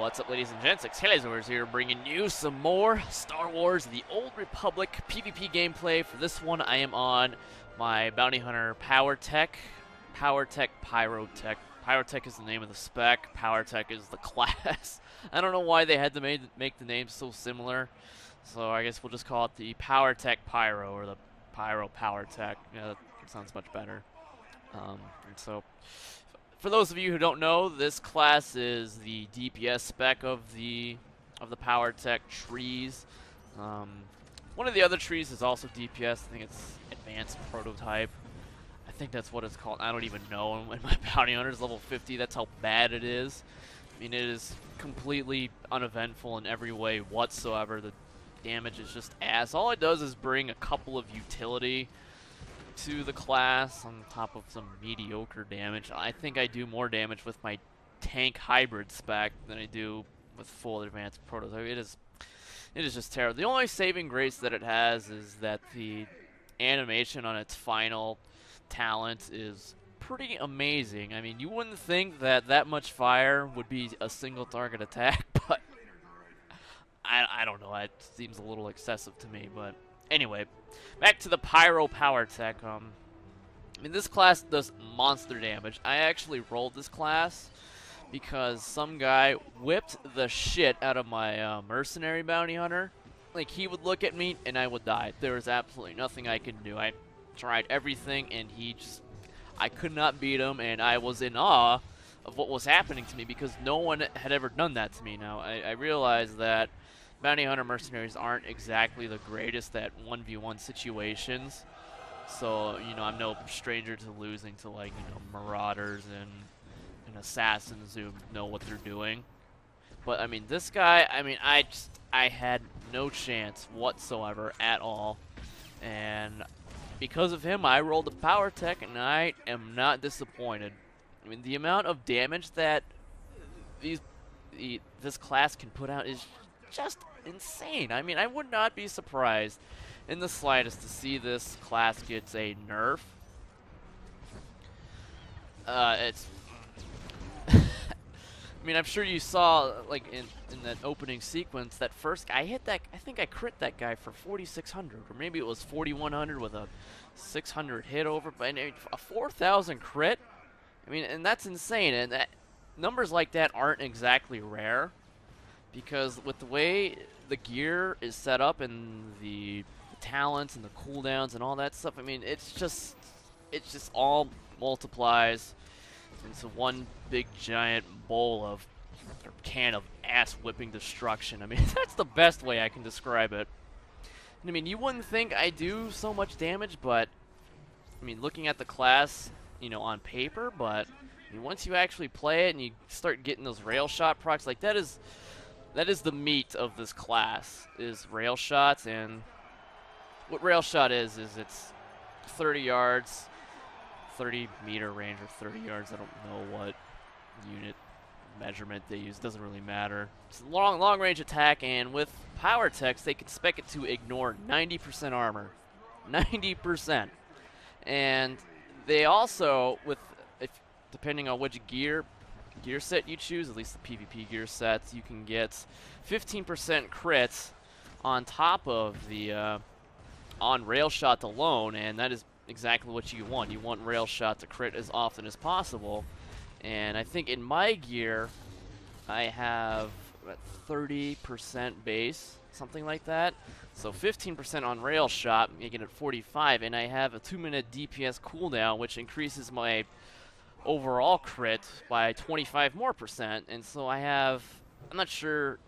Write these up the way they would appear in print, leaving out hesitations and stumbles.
What's up, ladies and gents? Xhalazors here, bringing you some more Star Wars The Old Republic PvP gameplay. For this one, I am on my bounty hunter Powertech. Pyrotech. Pyrotech is the name of the spec. Powertech is the class. I don't know why they had to make the names so similar. So I guess we'll just call it the Powertech Pyro, or the Pyro Powertech. Yeah, that sounds much better. And so, for those of you who don't know, this class is the DPS spec of the Powertech trees. One of the other trees is also DPS. I think it's Advanced Prototype. I think that's what it's called. I don't even know. When my bounty hunter is level 50, that's how bad it is. I mean, it is completely uneventful in every way whatsoever. The damage is just ass. All it does is bring a couple of utility to the class on top of some mediocre damage. I think I do more damage with my tank hybrid spec than I do with full advanced prototype. It is just terrible. The only saving grace that it has is that the animation on its final talent is pretty amazing. I mean, you wouldn't think that that much fire would be a single target attack, but I don't know. It seems a little excessive to me, but anyway, back to the Pyro Powertech. I mean, this class does monster damage. I actually rolled this class because some guy whipped the shit out of my mercenary bounty hunter. Like, he would look at me and I would die. There was absolutely nothing I could do. I tried everything and I could not beat him, and I was in awe of what was happening to me because no one had ever done that to me. Now, I realized that bounty hunter mercenaries aren't exactly the greatest at 1v1 situations. So, you know, I'm no stranger to losing to, like, you know, marauders and assassins who know what they're doing. But, I mean, this guy, I mean, I had no chance whatsoever at all. And because of him, I rolled a Powertech, and I am not disappointed. I mean, the amount of damage that this class can put out is just insane. I mean, I would not be surprised in the slightest to see this class gets a nerf. It's I mean, I'm sure you saw, like, in that opening sequence, that first guy, I think I crit that guy for 4,600, or maybe it was 4,100 with a 600 hit over, but a 4,000 crit? I mean, and that's insane, and numbers like that aren't exactly rare, because with the way the gear is set up and the talents and the cooldowns and all that stuff, I mean, it's just all multiplies into one big giant bowl of, or can of ass whipping destruction. I mean, that's the best way I can describe it. And I mean, you wouldn't think I do so much damage, but I mean, looking at the class, you know, on paper, but I mean, once you actually play it and you start getting those rail shot procs, like that is the meat of this class, is rail shots. And what rail shot is it's 30 yards, 30 meter range, or 30 yards. I don't know what unit measurement they use. Doesn't really matter. It's a long range attack, and with Powertechs, they can spec it to ignore 90% armor. 90%. And they also, depending on which gear set you choose, at least the PvP gear sets, you can get 15% crits on top of the on rail shot alone, and that is exactly what you want. You want rail shot to crit as often as possible. And I think in my gear, I have 30% base, something like that. So 15% on rail shot, making it 45, and I have a 2-minute DPS cooldown, which increases my overall crit by 25% more. And so I'm not sure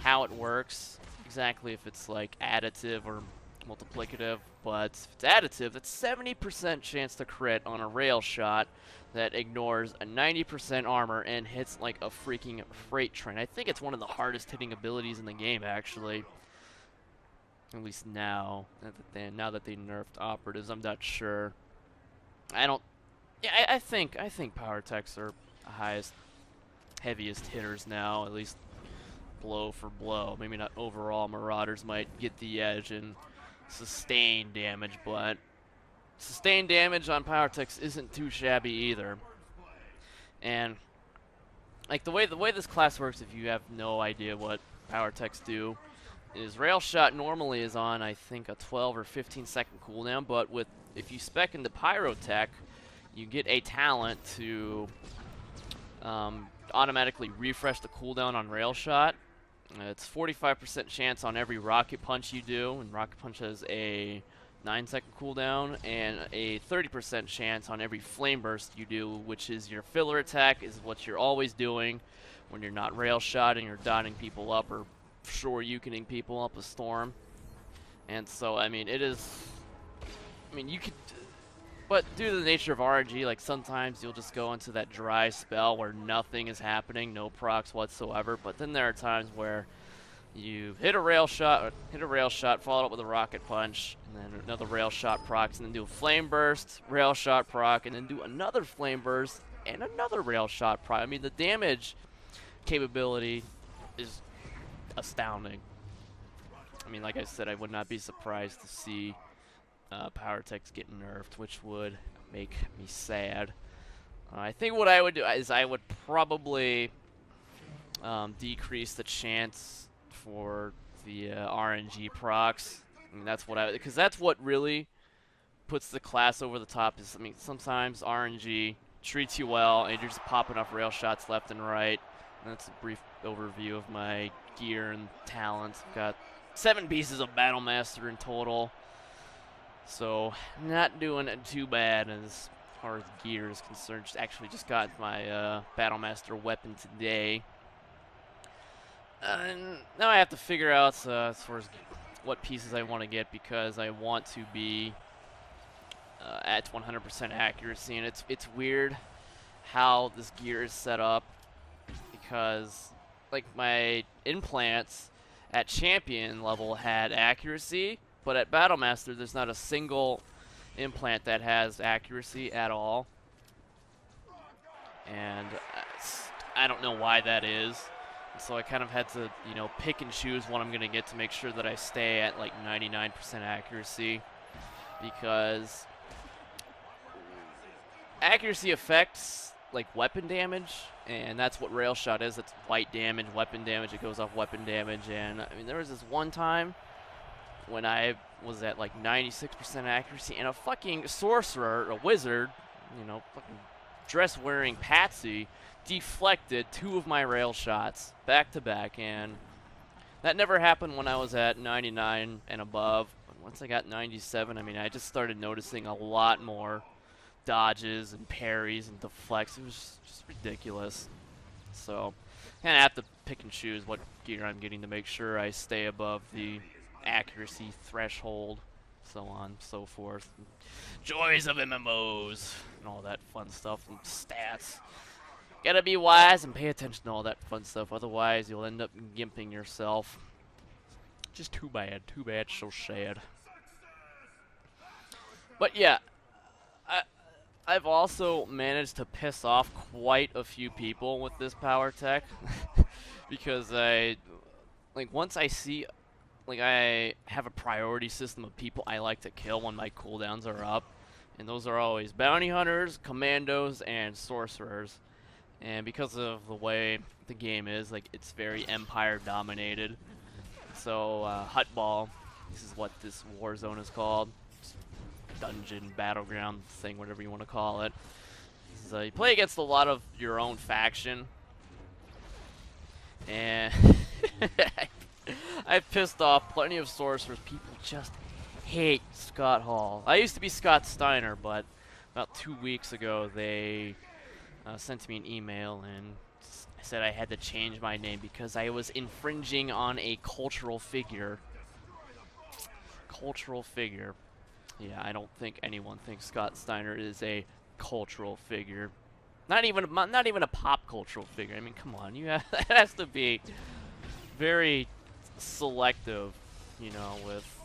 how it works exactly, if it's like additive or multiplicative, but if it's additive, that's 70% chance to crit on a rail shot that ignores a 90% armor and hits like a freaking freight train. I think it's one of the hardest hitting abilities in the game, actually. At least now that they nerfed operatives, I'm not sure. I think Powertechs are the highest, heaviest hitters now, at least blow for blow. Maybe not overall. Marauders might get the edge in sustained damage, but sustained damage on Powertechs isn't too shabby either. And like the way this class works, if you have no idea what Powertechs do, is rail shot normally is on, I think, a 12 or 15-second cooldown, but if you spec into Pyrotech, you get a talent to automatically refresh the cooldown on rail shot. It's 45% chance on every rocket punch you do, and rocket punch has a 9-second cooldown, and a 30% chance on every flame burst you do, which is your filler attack, is what you're always doing when you're not rail shotting or dotting people up or shoryukening people up a storm. And so, I mean, it is, I mean, you could, but due to the nature of RNG, like sometimes you'll just go into that dry spell where nothing is happening, no procs whatsoever, but then there are times where you hit a rail shot, followed up with a rocket punch, and then another rail shot procs, and then do a flame burst, rail shot proc, and then do another flame burst, and another rail shot proc. I mean, the damage capability is astounding. I mean, like I said, I would not be surprised to see Powertechs get nerfed, which would make me sad. I think what I would do is I would probably decrease the chance for the RNG procs. I mean, that's what because that's what really puts the class over the top. Is, I mean, sometimes RNG treats you well, and you're just popping off rail shots left and right. And that's a brief overview of my gear and talents. I've got 7 pieces of Battle Master in total, so not doing too bad as far as gear is concerned. Just got my Battle Master weapon today. And now I have to figure out as far as what pieces I want to get, because I want to be at 100% accuracy, and it's weird how this gear is set up, because like my implants at champion level had accuracy, but at Battle Master there's not a single implant that has accuracy at all, and I don't know why that is. So I kind of had to, you know, pick and choose what I'm going to get to make sure that I stay at like 99% accuracy, because accuracy affects like weapon damage, and that's what rail shot is. It's white damage, weapon damage. It goes off weapon damage. And I mean, there was this one time when I was at like 96% accuracy, and a fucking sorcerer, a wizard, you know, fucking dress-wearing patsy, deflected 2 of my rail shots back to back, and that never happened when I was at 99 and above. But once I got 97, I mean, I just started noticing a lot more dodges and parries and deflects. It was just ridiculous. So kind of have to pick and choose what gear I'm getting to make sure I stay above the accuracy threshold, so on, so forth. Joys of MMOs and all that fun stuff and stats. Gotta be wise and pay attention to all that fun stuff, otherwise you'll end up gimping yourself. Just too bad, so sad. But yeah, I've also managed to piss off quite a few people with this Powertech, because once I see, like, I have a priority system of people I like to kill when my cooldowns are up, and those are always bounty hunters, commandos, and sorcerers. And because of the way the game is, like, it's very Empire dominated. So Hutball, this is what this war zone is called, dungeon, battleground thing, whatever you want to call it. So you play against a lot of your own faction, and I've pissed off plenty of sorcerers. People just hate Scott Hall. I used to be Scott Steiner, but about 2 weeks ago they sent me an email and said I had to change my name because I was infringing on a cultural figure. Cultural figure. Yeah, I don't think anyone thinks Scott Steiner is a cultural figure. Not even a pop cultural figure. I mean, come on, that has to be very selective, you know, with,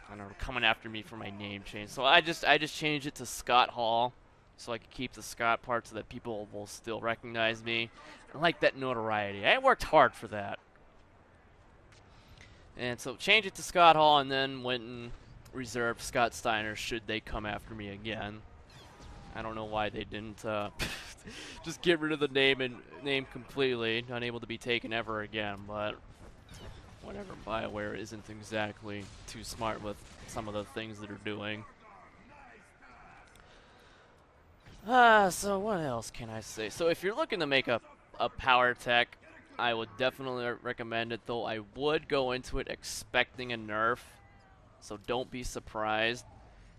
I don't know, coming after me for my name change. So I just changed it to Scott Hall, so I could keep the Scott part so that people will still recognize me. I like that notoriety. I worked hard for that. And so change it to Scott Hall, and then went and reserved Scott Steiner should they come after me again. I don't know why they didn't just get rid of the name completely, unable to be taken ever again. But whatever, BioWare isn't exactly too smart with some of the things that are doing. So what else can I say? So if you're looking to make a Powertech, I would definitely recommend it, though I would go into it expecting a nerf, so don't be surprised.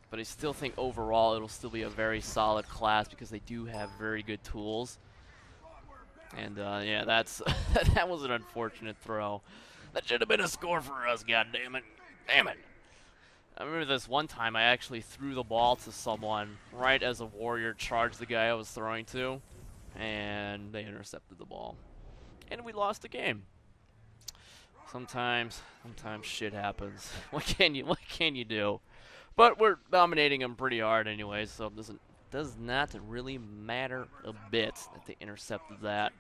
But I still think overall it'll still be a very solid class because they do have very good tools. And yeah, that's that was an unfortunate throw. That should have been a score for us, god damn it. Damn it. I remember this one time I actually threw the ball to someone right as a warrior charged the guy I was throwing to, and they intercepted the ball. And we lost the game. Sometimes shit happens. What can you do? But we're dominating them pretty hard anyway, so it does not really matter a bit that they intercepted that.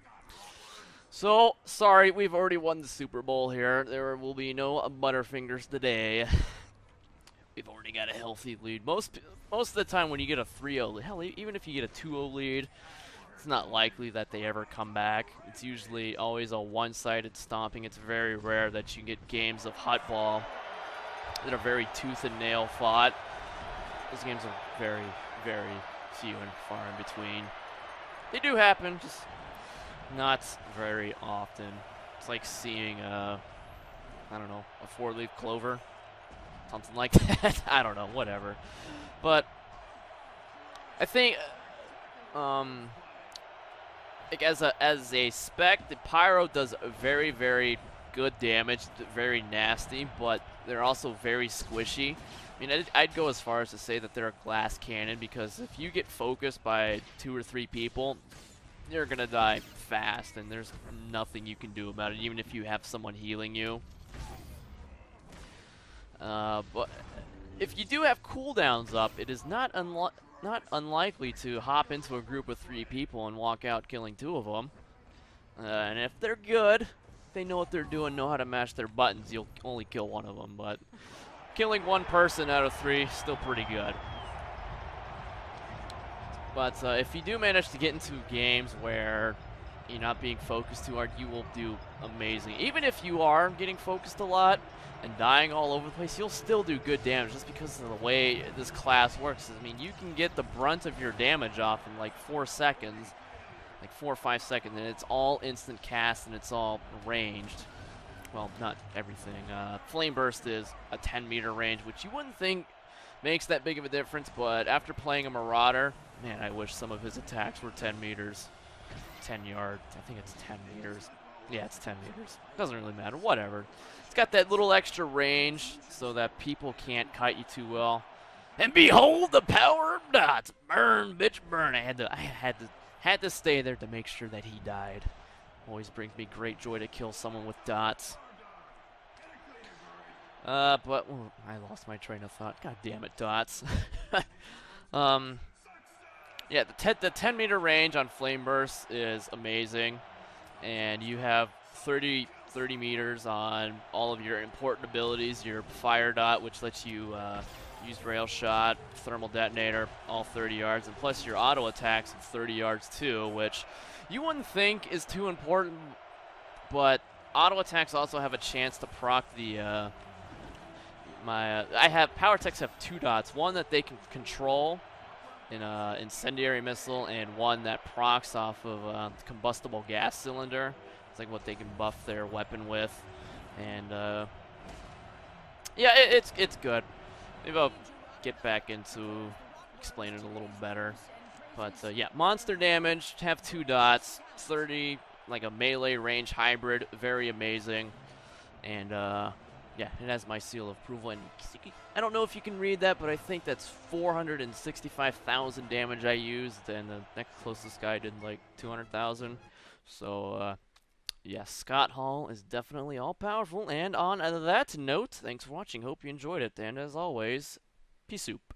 So, sorry, we've already won the Super Bowl here. There will be no Butterfingers today. We've already got a healthy lead. Most of the time when you get a 3-0 lead, hell, even if you get a 2-0 lead, it's not likely that they ever come back. It's usually always a one-sided stomping. It's very rare that you get games of hot ball that are very tooth and nail fought. Those games are very, very few and far in between. They do happen, just not very often. It's like seeing I don't know, a 4-leaf clover, something like that. I don't know, whatever. But I think like as a spec, the Pyro does very, very good damage, very nasty, but they're also very squishy. I mean, I'd go as far as to say that they're a glass cannon, because if you get focused by 2 or 3 people, you're gonna die fast, and there's nothing you can do about it, even if you have someone healing you. But if you do have cooldowns up, it is not unlikely to hop into a group of 3 people and walk out killing 2 of them. And if they're good, they know what they're doing, know how to mash their buttons, you'll only kill 1 of them. But killing 1 person out of 3 is still pretty good. But if you do manage to get into games where you're not being focused too hard, you will do amazing. Even if you are getting focused a lot and dying all over the place, you'll still do good damage just because of the way this class works. I mean, you can get the brunt of your damage off in like 4 seconds, like 4 or 5 seconds, and it's all instant cast and it's all ranged. Well, not everything. Flame Burst is a 10-meter range, which you wouldn't think makes that big of a difference, but after playing a Marauder, man, I wish some of his attacks were 10 meters. 10 yards. I think it's 10 meters. Yeah, it's 10 meters. Doesn't really matter. Whatever. It's got that little extra range so that people can't kite you too well. And behold the power of dots. Burn, bitch, burn. I had to stay there to make sure that he died. Always brings me great joy to kill someone with dots. But I lost my train of thought. God damn it, dots. Yeah, the 10-meter range on Flame Burst is amazing, and you have 30 meters on all of your important abilities. Your Fire Dot, which lets you use Rail Shot, Thermal Detonator, all 30 yards, and plus your auto attacks at 30 yards too, which you wouldn't think is too important, but auto attacks also have a chance to proc the Powertechs have 2 dots, one that they can control in an incendiary missile, and one that procs off of a combustible gas cylinder. It's like what they can buff their weapon with, and yeah, it's good. Maybe I'll get back into explaining it a little better. But yeah, monster damage, have 2 dots, 30, like a melee range hybrid, very amazing, and yeah, it has my seal of approval, and I don't know if you can read that, but I think that's 465,000 damage I used, and the next closest guy did like 200,000. So, yeah, Scott Hall is definitely all-powerful, and on that note, thanks for watching. Hope you enjoyed it, and as always, peace soup.